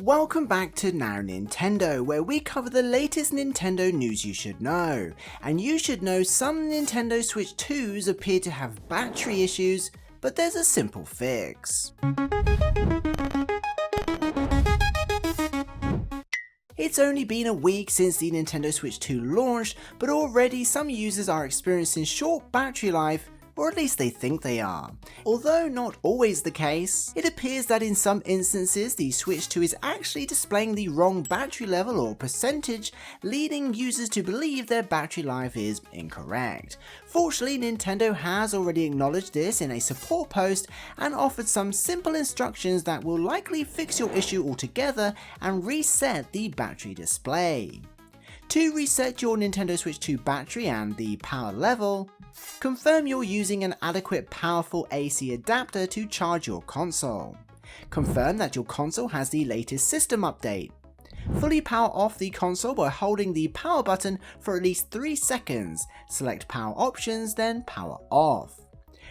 Welcome back to Now Nintendo, where we cover the latest Nintendo news you should know. And you should know some Nintendo Switch 2s appear to have battery issues, but there's a simple fix. It's only been a week since the Nintendo Switch 2 launched, but already some users are experiencing short battery life, or at least they think they are. Although not always the case, it appears that in some instances the Switch 2 is actually displaying the wrong battery level or percentage, leading users to believe their battery life is incorrect. Fortunately, Nintendo has already acknowledged this in a support post and offered some simple instructions that will likely fix your issue altogether and reset the battery display. To reset your Nintendo Switch 2 battery and the power level, confirm you're using an adequate powerful AC adapter to charge your console. Confirm that your console has the latest system update. Fully power off the console by holding the power button for at least 3 seconds. Select power options, then power off.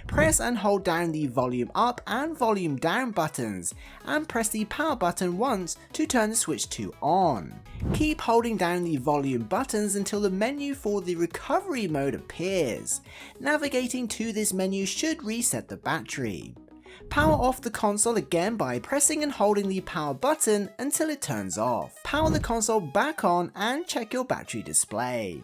Press and hold down the volume up and volume down buttons, and press the power button once to turn the Switch 2 on. Keep holding down the volume buttons until the menu for the recovery mode appears. Navigating to this menu should reset the battery. Power off the console again by pressing and holding the power button until it turns off. Power the console back on and check your battery display.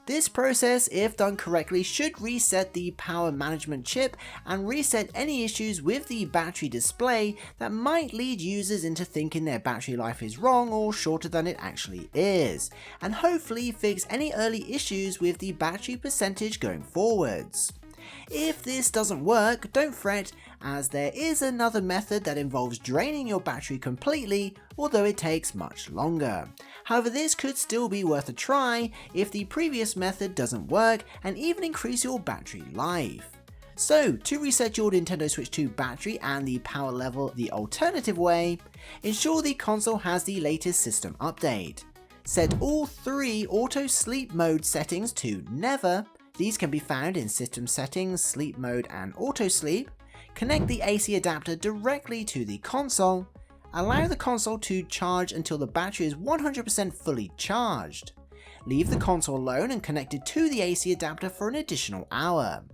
This process, if done correctly, should reset the power management chip and reset any issues with the battery display that might lead users into thinking their battery life is wrong or shorter than it actually is, and hopefully fix any early issues with the battery percentage going forwards. If this doesn't work, don't fret, as there is another method that involves draining your battery completely, although it takes much longer. However, this could still be worth a try if the previous method doesn't work and even increase your battery life. So, to reset your Nintendo Switch 2 battery and the power level the alternative way, ensure the console has the latest system update. Set all 3 auto sleep mode settings to never. These can be found in System Settings, Sleep Mode and Auto Sleep. Connect the AC adapter directly to the console. Allow the console to charge until the battery is 100% fully charged. Leave the console alone and connect it to the AC adapter for an additional hour.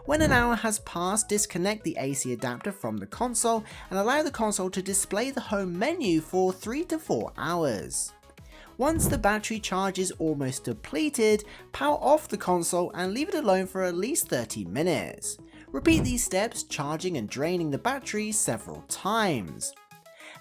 When an hour has passed, disconnect the AC adapter from the console and allow the console to display the home menu for 3 to 4 hours. Once the battery charge is almost depleted, power off the console and leave it alone for at least 30 minutes. Repeat these steps, charging and draining the battery several times.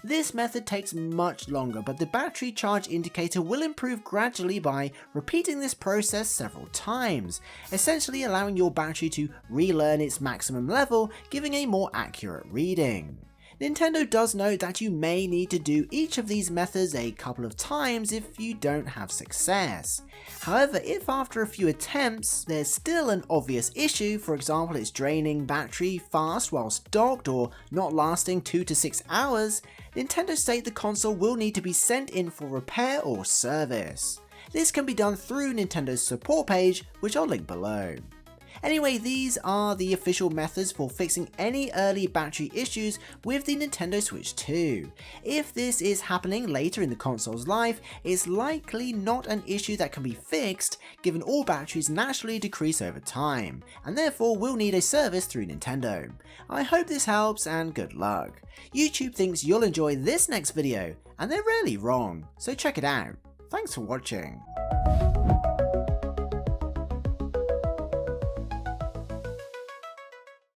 This method takes much longer, but the battery charge indicator will improve gradually by repeating this process several times, essentially allowing your battery to relearn its maximum level, giving a more accurate reading. Nintendo does note that you may need to do each of these methods a couple of times if you don't have success. However, if after a few attempts there's still an obvious issue, for example it's draining battery fast whilst docked or not lasting 2 to 6 hours, Nintendo state the console will need to be sent in for repair or service. This can be done through Nintendo's support page, which I'll link below. Anyway, these are the official methods for fixing any early battery issues with the Nintendo Switch 2. If this is happening later in the console's life, it's likely not an issue that can be fixed, given all batteries naturally decrease over time, and therefore will need a service through Nintendo. I hope this helps and good luck. YouTube thinks you'll enjoy this next video, and they're rarely wrong, so check it out. Thanks for watching.